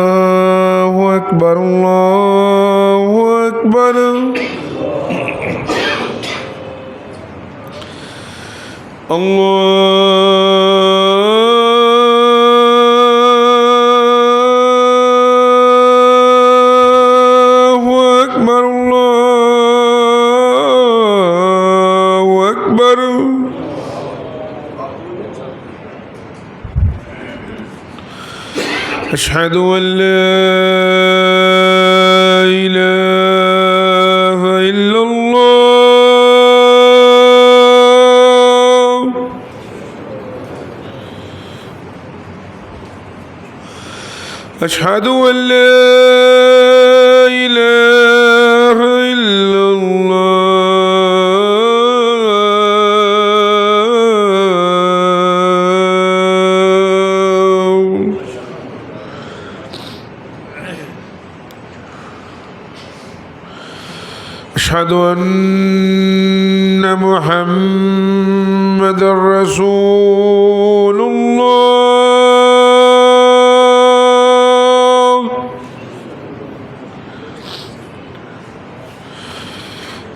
الله أكبر الله أكبر الله أكبر الله أكبر أشهد أن لا إله إلا الله أشهد أن لا إله إلا الله أشهد أن محمدًا رسول الله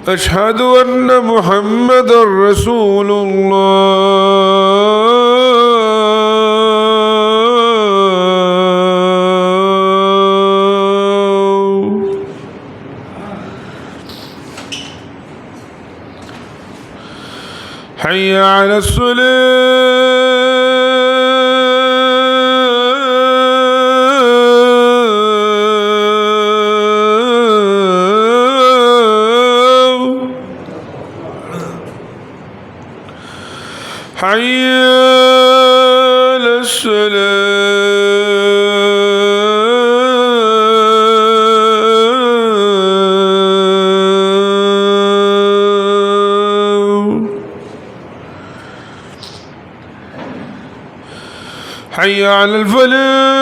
أشهد أن محمدًا رسول الله حي على الصلاة حي على الصلاة حي على الفلاح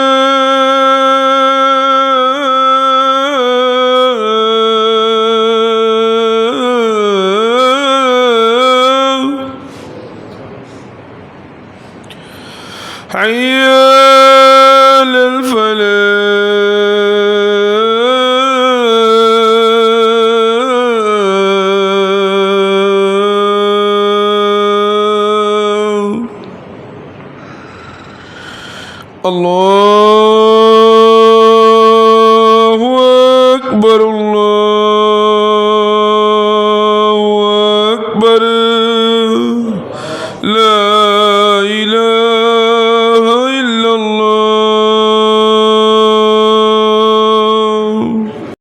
حي على الفلاح الله أكبر الله أكبر لا